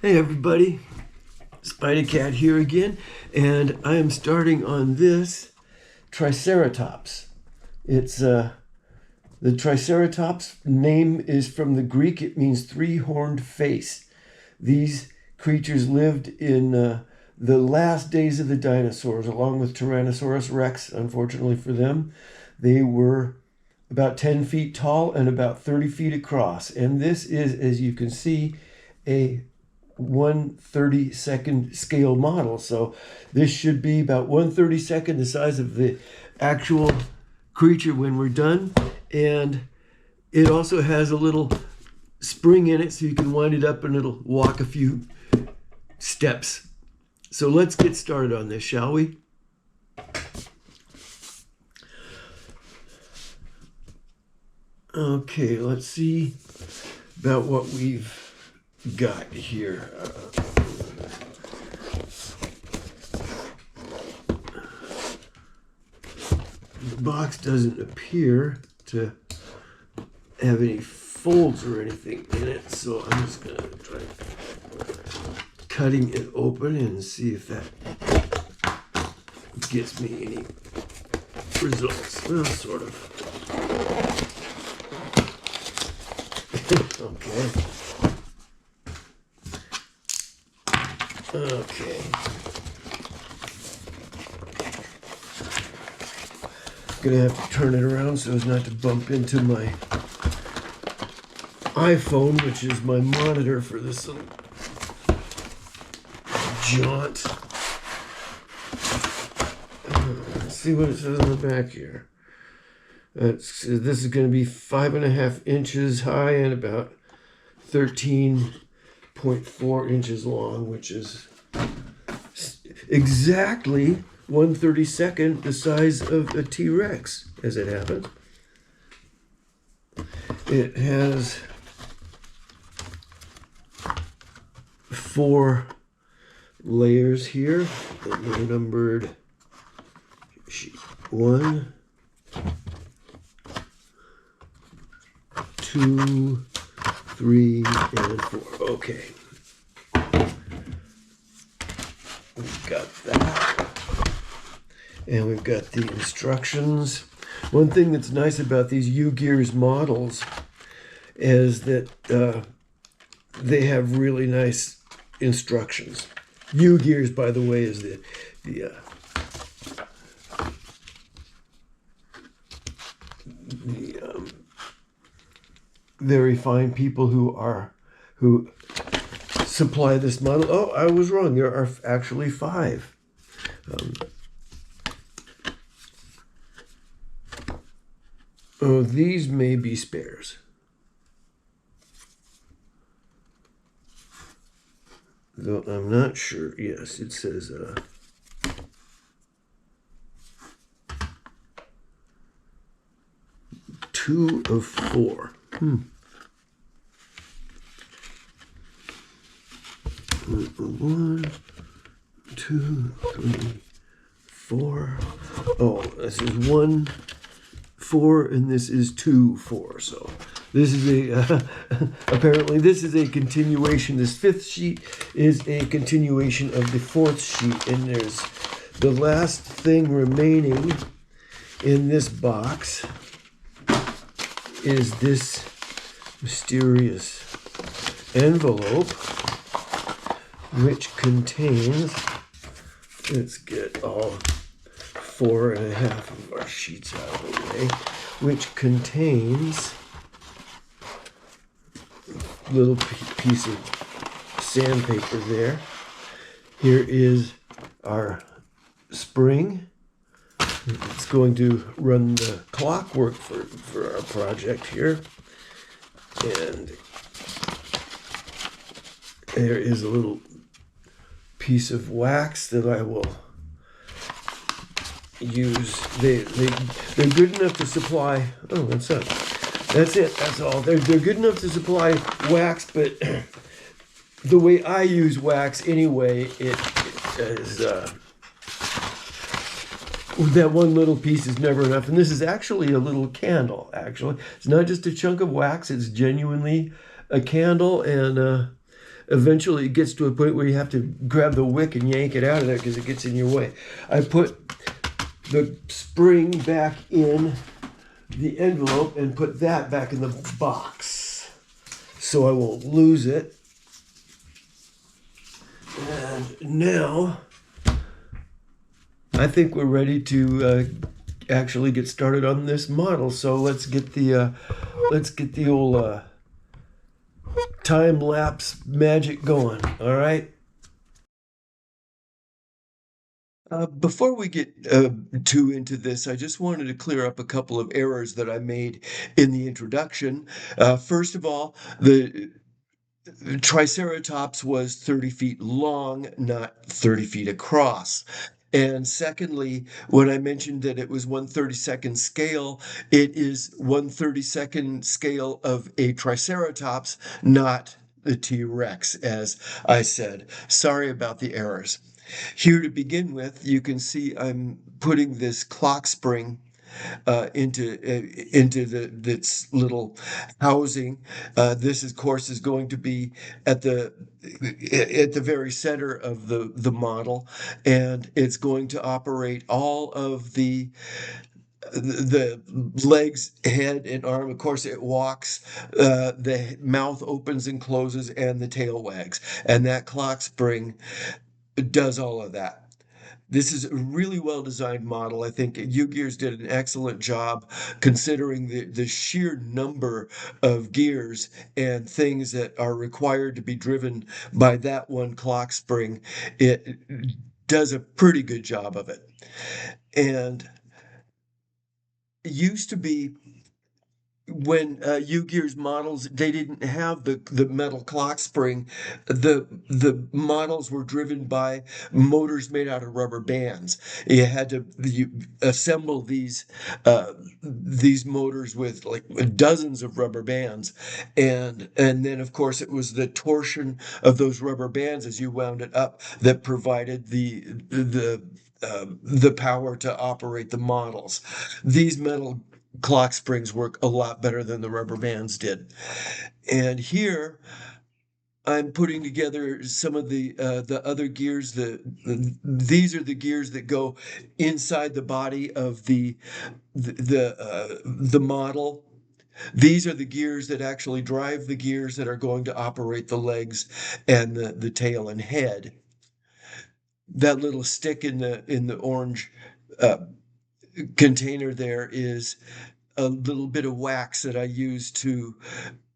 Hey everybody, Spider Cat here again, and I am starting on this Triceratops. It's the Triceratops name is from the Greek. It means three-horned face. These creatures lived in the last days of the dinosaurs, along with Tyrannosaurus Rex. Unfortunately for them, they were about 10 feet tall and about 30 feet across. And this is, as you can see, a 1/32nd scale model. So this should be about 1/32nd the size of the actual creature when we're done. And it also has a little spring in it so you can wind it up and it'll walk a few steps. So let's get started on this, shall we? Okay, let's see about what we've got here. The box doesn't appear to have any folds or anything in it, so I'm just going to try cutting it open and see if that gets me any results. Well, sort of. Okay. Gonna have to turn it around so as not to bump into my iPhone, which is my monitor for this little jaunt. Let's see what it says on the back here. This is going to be 5.5 inches high and about 13.4 inches long, which is exactly 1/32nd the size of a T-Rex, as it happens. It has 4 layers here, and they're numbered 1, 2, 3, and 4. Okay. We've got that. And we've got the instructions. One thing that's nice about these U-Gears models is that they have really nice instructions. U-Gears, by the way, is the very fine people who supply this model. Oh, I was wrong. There are actually 5. Oh, these may be spares. Though I'm not sure. Yes, it says 2 of 4. 1, 2, 3, 4. Oh, this is 1, 4, and this is 2, 4. So this is a apparently this is a continuation. This 5th sheet is a continuation of the 4th sheet, and there's the last thing remaining in this box is this mysterious envelope, which contains, let's get all 4.5 of our sheets out of the way, which contains a little piece of sandpaper there. Here is our spring. It's going to run the clockwork for our project here. And there is a little piece of wax that I will use. They're good enough to supply. Oh, that's it. That's it. That's all. They're good enough to supply wax, but the way I use wax anyway, it is that one little piece is never enough. And this is actually a little candle. Actually, it's not just a chunk of wax. It's genuinely a candle, and eventually it gets to a point where you have to grab the wick and yank it out of there because it gets in your way. I put the spring back in the envelope and put that back in the box so I won't lose it. And now I think we're ready to actually get started on this model. So let's get the old time-lapse magic going. All right. Before we get too into this, I just wanted to clear up a couple of errors that I made in the introduction. First of all, the Triceratops was 30 feet long, not 30 feet across. And secondly, when I mentioned that it was 1/32nd scale, it is 1/32nd scale of a Triceratops, not the T-Rex, as I said. Sorry about the errors. Here to begin with, you can see I'm putting this clock spring into this little housing. This, of course, is going to be at the very center of the model, and it's going to operate all of the legs, head, and arm. Of course, it walks. The mouth opens and closes, and the tail wags, and that clock spring does all of that. This is a really well designed model. I think U-Gears did an excellent job considering the sheer number of gears and things that are required to be driven by that one clock spring. It does a pretty good job of it. And it used to be when U-Gears models, they didn't have the metal clock spring. The models were driven by motors made out of rubber bands. You assemble these motors with like dozens of rubber bands, and then of course it was the torsion of those rubber bands as you wound it up that provided the power to operate the models. These metal clock springs work a lot better than the rubber bands did. And here I'm putting together some of the other gears. These are the gears that go inside the body of the model. These are the gears that actually drive the gears that are going to operate the legs and the tail and head. That little stick in the orange uh, container there is a little bit of wax that I use to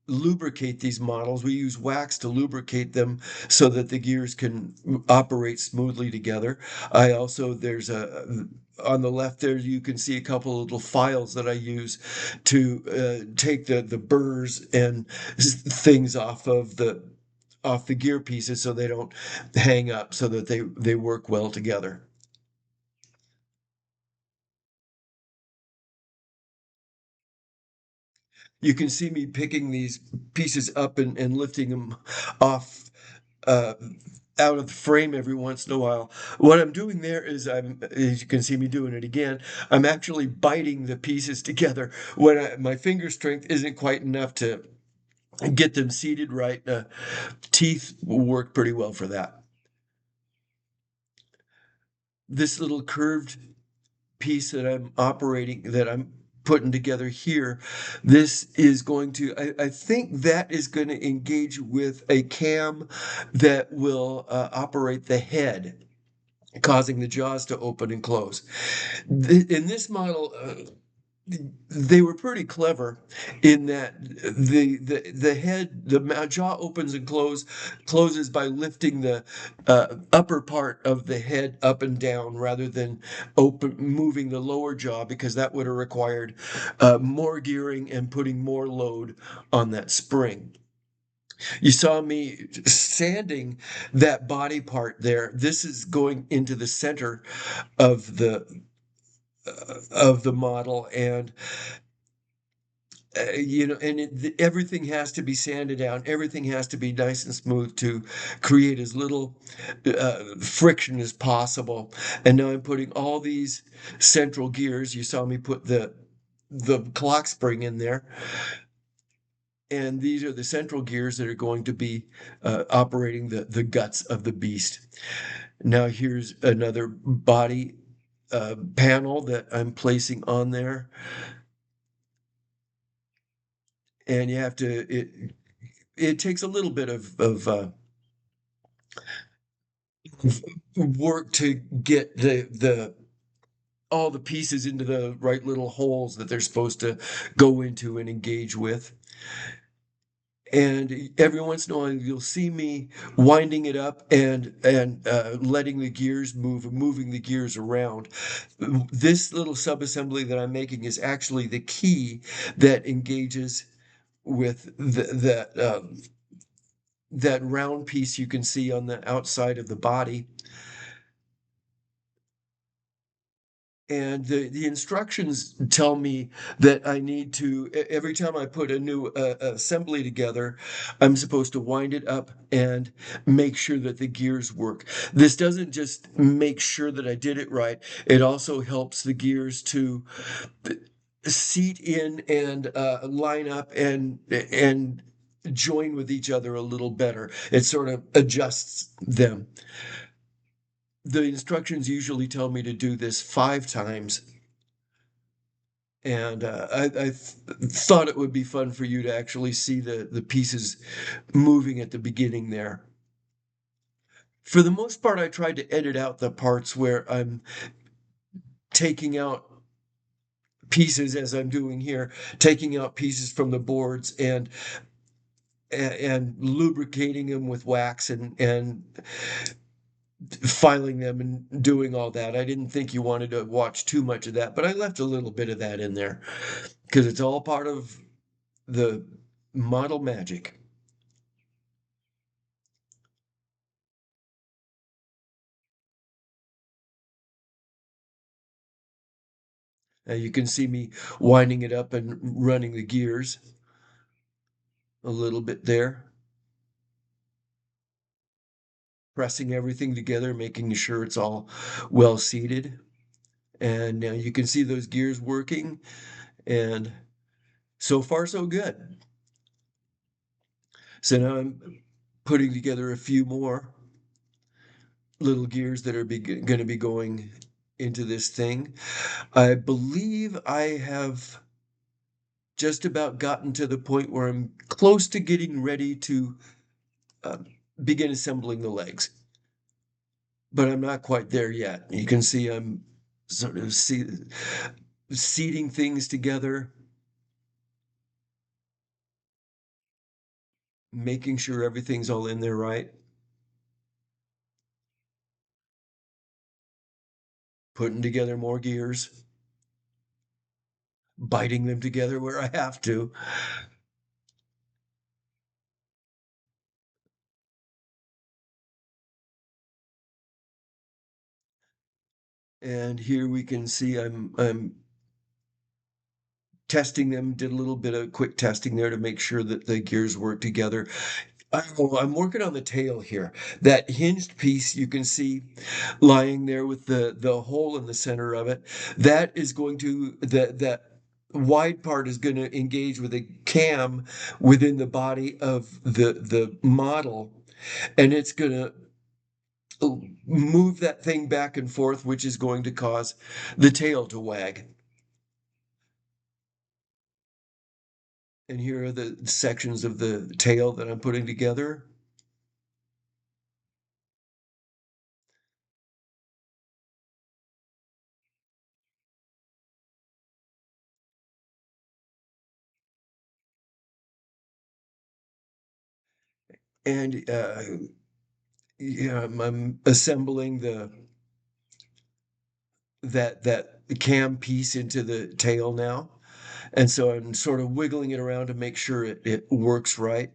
lubricate these models. We use wax to lubricate them so that the gears can operate smoothly together. I also, there's on the left there, you can see a couple of little files that I use to take the burrs and things off the gear pieces so they don't hang up, so that they work well together. You can see me picking these pieces up and lifting them off uh, out of the frame every once in a while. What I'm doing there is as you can see me doing it again, I'm actually biting the pieces together when my finger strength isn't quite enough to get them seated right. Teeth will work pretty well for that. This little curved piece that I'm putting together here, this is going to, I think that is going to engage with a cam that will operate the head, causing the jaws to open and close. In this model, they were pretty clever in that the head, jaw opens and closes by lifting the upper part of the head up and down rather than moving the lower jaw, because that would have required more gearing and putting more load on that spring. You saw me sanding that body part there. This is going into the center of the model, and everything has to be sanded down. Everything has to be nice and smooth to create as little friction as possible. And now I'm putting all these central gears. You saw me put the clock spring in there. And these are the central gears that are going to be operating the guts of the beast. Now here's another body panel that I'm placing on there. And you have to, it takes a little bit of work to get the all the pieces into the right little holes that they're supposed to go into and engage with. And every once in a while, you'll see me winding it up and letting the gears move, moving the gears around. This little subassembly that I'm making is actually the key that engages with that round piece you can see on the outside of the body. And the instructions tell me that I need to, every time I put a new assembly together, I'm supposed to wind it up and make sure that the gears work. This doesn't just make sure that I did it right, it also helps the gears to seat in and line up and join with each other a little better. It sort of adjusts them. The instructions usually tell me to do this 5 times. And I thought it would be fun for you to actually see the pieces moving at the beginning there. For the most part, I tried to edit out the parts where I'm taking out pieces as I'm doing here, taking out pieces from the boards and lubricating them with wax and filing them and doing all that. I didn't think you wanted to watch too much of that, but I left a little bit of that in there because it's all part of the model magic. You can see me winding it up and running the gears a little bit there, pressing everything together, making sure it's all well seated. And now you can see those gears working, and so far so good. So now I'm putting together a few more little gears that are going to be going into this thing. I believe I have just about gotten to the point where I'm close to getting ready to uh, begin assembling the legs, but I'm not quite there yet. You can see I'm sort of seating things together, making sure everything's all in there right, putting together more gears, biting them together where I have to. And here we can see I'm testing them, did a little bit of quick testing there to make sure that the gears work together. I'm working on the tail here. That hinged piece you can see lying there with the hole in the center of it. That is going to that wide part is going to engage with a cam within the body of the model, and it's going to move that thing back and forth, which is going to cause the tail to wag. And here are the sections of the tail that I'm putting together. And yeah, I'm assembling that cam piece into the tail now. And so I'm sort of wiggling it around to make sure it works right.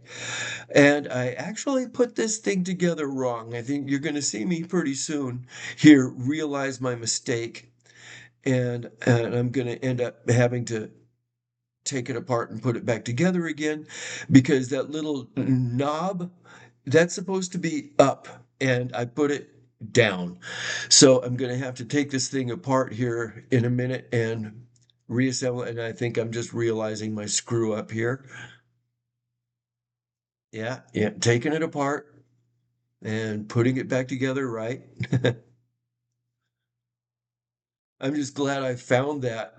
And I actually put this thing together wrong. I think you're going to see me pretty soon here realize my mistake. And I'm going to end up having to take it apart and put it back together again because that little knob, that's supposed to be up and I put it down. So I'm going to have to take this thing apart here in a minute and reassemble it. And I think I'm just realizing my screw up here. Yeah, yeah, taking it apart and putting it back together, right? I'm just glad I found that.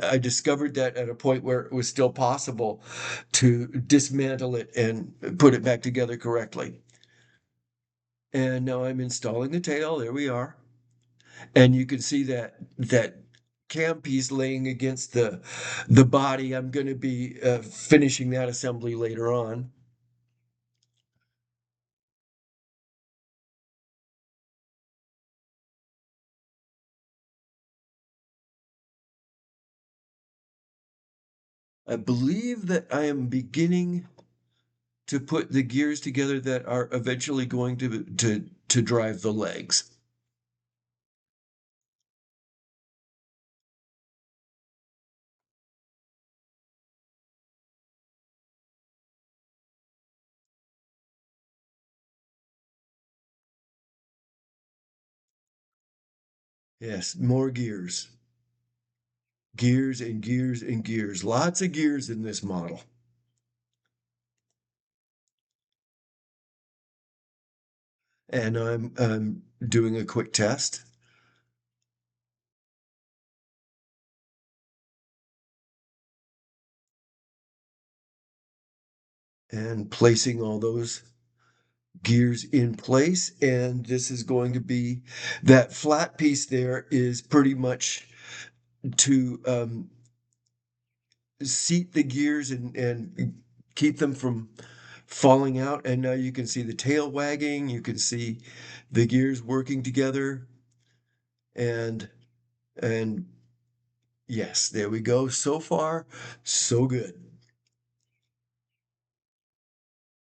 I discovered that at a point where it was still possible to dismantle it and put it back together correctly. And now I'm installing the tail. There we are. And you can see that cam piece laying against the body. I'm going to be finishing that assembly later on. I believe that I am beginning to put the gears together that are eventually going to drive the legs. Yes, more gears. Gears and gears and gears. Lots of gears in this model. And I'm doing a quick test and placing all those gears in place. And this is going to be that flat piece there is pretty much to seat the gears and keep them from falling out. And now you can see the tail wagging, you can see the gears working together. And and yes, there we go. So far, so good.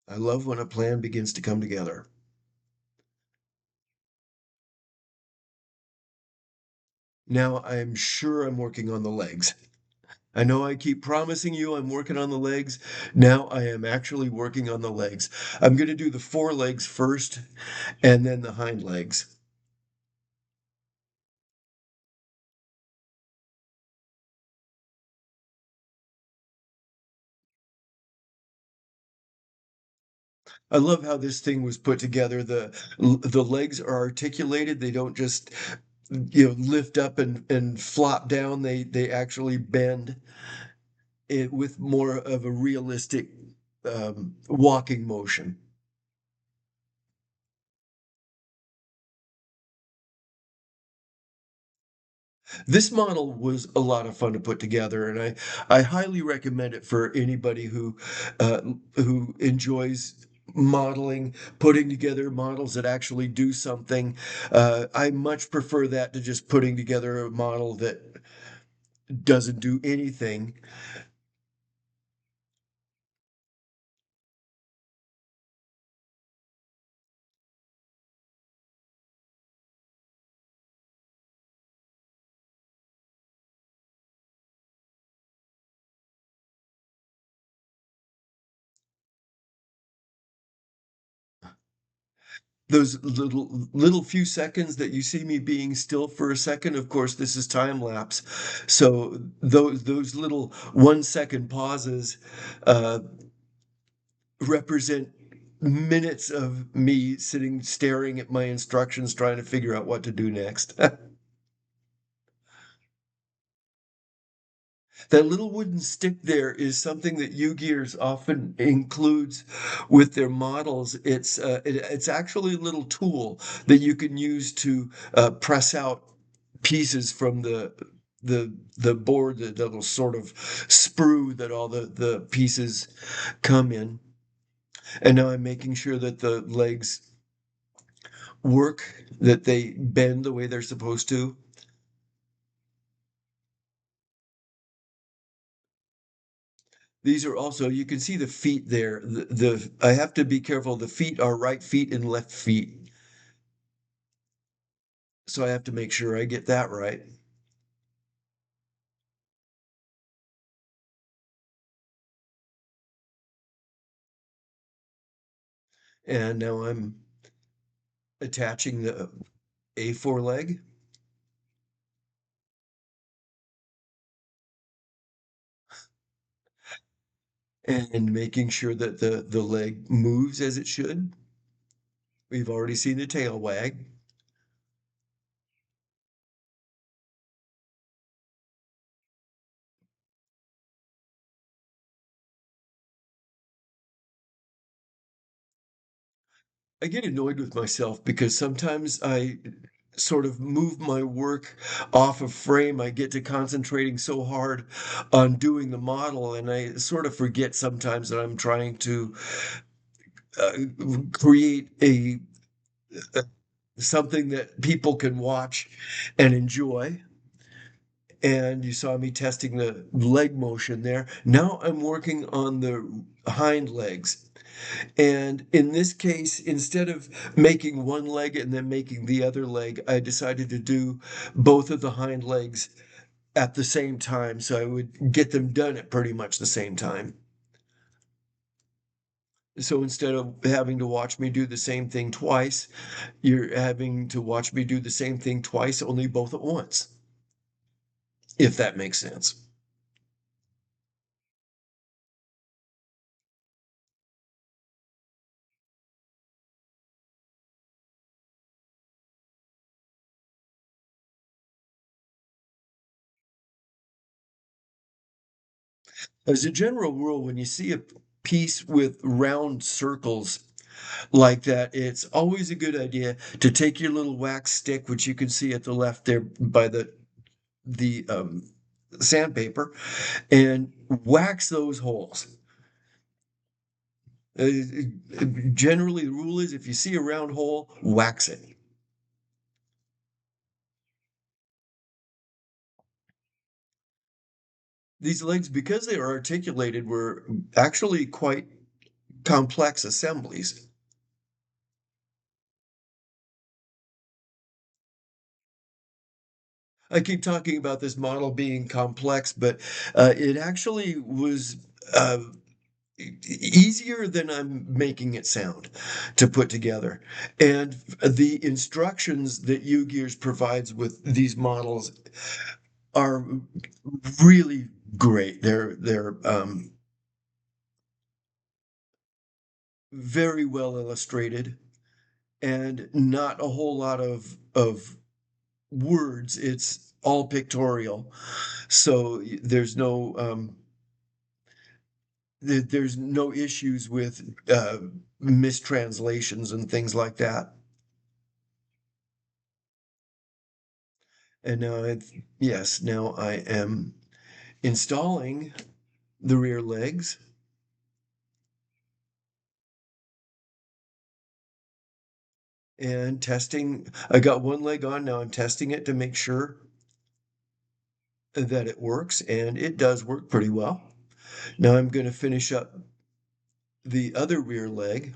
I love when a plan begins to come together. Now I'm sure I'm working on the legs. I know I keep promising you I'm working on the legs. Now I am actually working on the legs. I'm going to do the forelegs first and then the hind legs. I love how this thing was put together. The legs are articulated. They don't just lift up and flop down. They actually bend it with more of a realistic walking motion. This model was a lot of fun to put together, and I highly recommend it for anybody uh, who enjoys modeling, putting together models that actually do something. I much prefer that to just putting together a model that doesn't do anything. Those little few seconds that you see me being still for a second, of course, this is time lapse. So those little 1 second pauses uh, represent minutes of me sitting staring at my instructions trying to figure out what to do next. That little wooden stick there is something that Yu-Gears often includes with their models. It's actually a little tool that you can use to press out pieces from the board, the little sort of sprue that all the pieces come in. And now I'm making sure that the legs work, that they bend the way they're supposed to. These are also, you can see the feet there. I have to be careful. The feet are right feet and left feet. So I have to make sure I get that right. And now I'm attaching the A4 leg. and making sure that the leg moves as it should. We've already seen the tail wag. I get annoyed with myself because sometimes I sort of move my work off of frame. I get to concentrating so hard on doing the model, and I sort of forget sometimes that I'm trying to uh, create a something that people can watch and enjoy. And you saw me testing the leg motion there. Now I'm working on the hind legs. And in this case, instead of making one leg and then making the other leg, I decided to do both of the hind legs at the same time. So I would get them done at pretty much the same time. So instead of having to watch me do the same thing twice, you're having to watch me do the same thing twice, only both at once, if that makes sense. As a general rule, when you see a piece with round circles like that, it's always a good idea to take your little wax stick, which you can see at the left there by the sandpaper, and wax those holes. Generally, the rule is if you see a round hole, wax it. These legs, because they are articulated, were actually quite complex assemblies. I keep talking about this model being complex, but it actually was easier than I'm making it sound to put together. And the instructions that UGears provides with these models are really great. They're very well illustrated and not a whole lot of words. It's all pictorial, so there's no issues with mistranslations and things like that. And now yes, now I am installing the rear legs and testing. I got one leg on, now I'm testing it to make sure that it works, and it does work pretty well. Now I'm going to finish up the other rear leg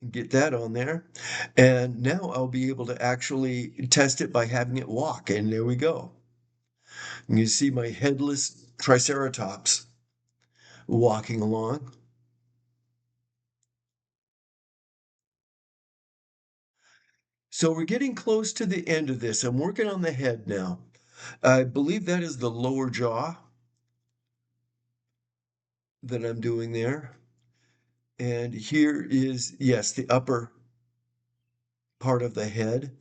and get that on there. And now I'll be able to actually test it by having it walk. And there we go. You can see my headless Triceratops walking along. So we're getting close to the end of this. I'm working on the head now. I believe that is the lower jaw that I'm doing there. And here is, yes, the upper part of the head.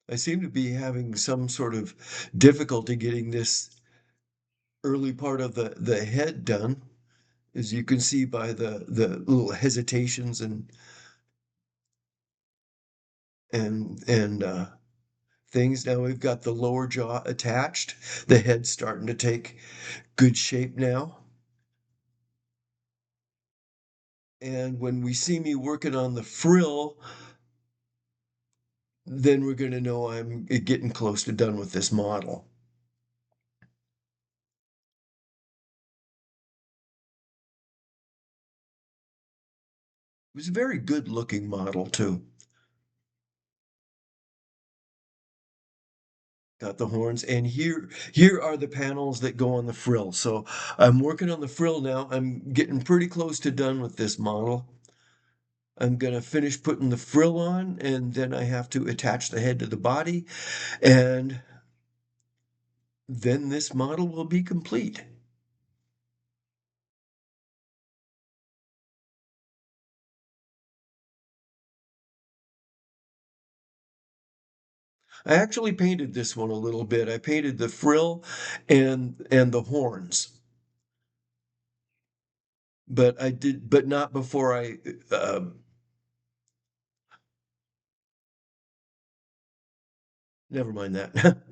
I seem to be having some sort of difficulty getting this early part of the head done, as you can see by the little hesitations and things. Now we've got the lower jaw attached. The head's starting to take good shape now. And when we see me working on the frill, then we're going to know I'm getting close to done with this model. It was a very good looking model too. Got the horns, and here are the panels that go on the frill. So I'm working on the frill now. I'm getting pretty close to done with this model. I'm gonna finish putting the frill on, and then I have to attach the head to the body, and then this model will be complete. I actually painted this one a little bit. I painted the frill and the horns, but not before I. Never mind that.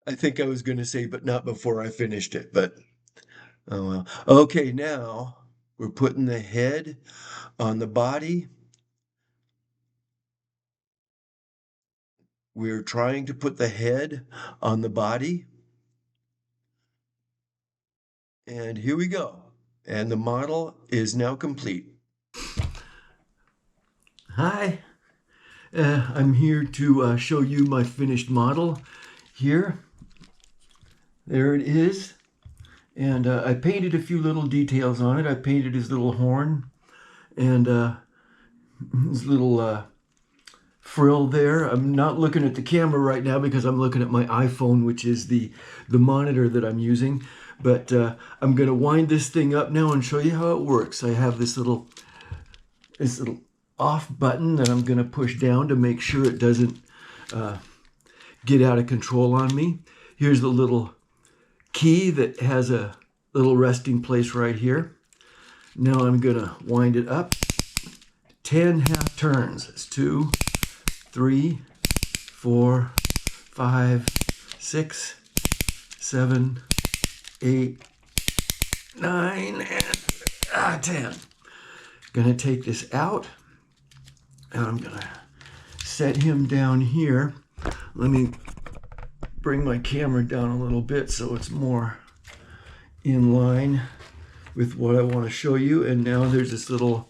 I think I was going to say, but not before I finished it. But oh well. Okay, now we're putting the head on the body. We're trying to put the head on the body. And here we go. And the model is now complete. Hi, I'm here to show you my finished model here. There it is. And I painted a few little details on it. I painted his little horn and his little frill there. I'm not looking at the camera right now because I'm looking at my iPhone, which is the monitor that I'm using. But I'm going to wind this thing up now and show you how it works. I have this little off button that I'm going to push down to make sure it doesn't get out of control on me. Here's the little key that has a little resting place right here. Now I'm going to wind it up. 10 half turns. It's 2, 3, 4, 5, 6, 7, 8, 9, and 10. Gonna take this out, and I'm gonna set him down here. Let me bring my camera down a little bit so it's more in line with what I want to show you. And now there's this little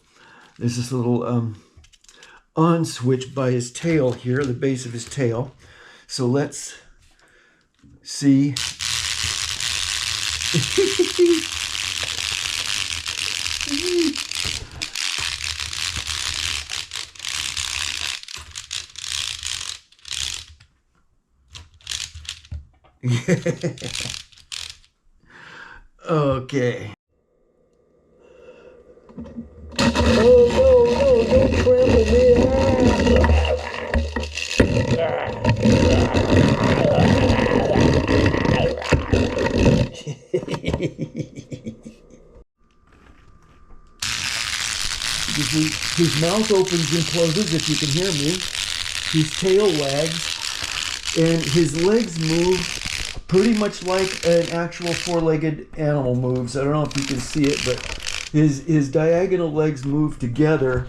on switch by his tail here, the base of his tail. So let's see. Okay. Oh no, don't trample me. His mouth opens and closes, if you can hear me. His tail wags, and his legs move pretty much like an actual four-legged animal moves. I don't know if you can see it, but his diagonal legs move together.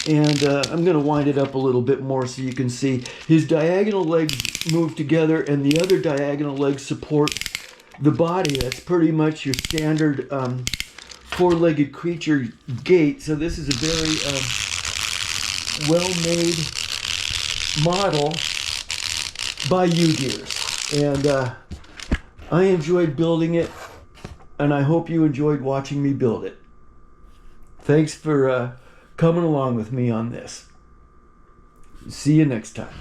And I'm going to wind it up a little bit more so you can see. His diagonal legs move together, and the other diagonal legs support the body. That's pretty much your standard four-legged creature gait. So this is a very well-made model by U-Gears. And I enjoyed building it, and I hope you enjoyed watching me build it. Thanks for coming along with me on this. See you next time.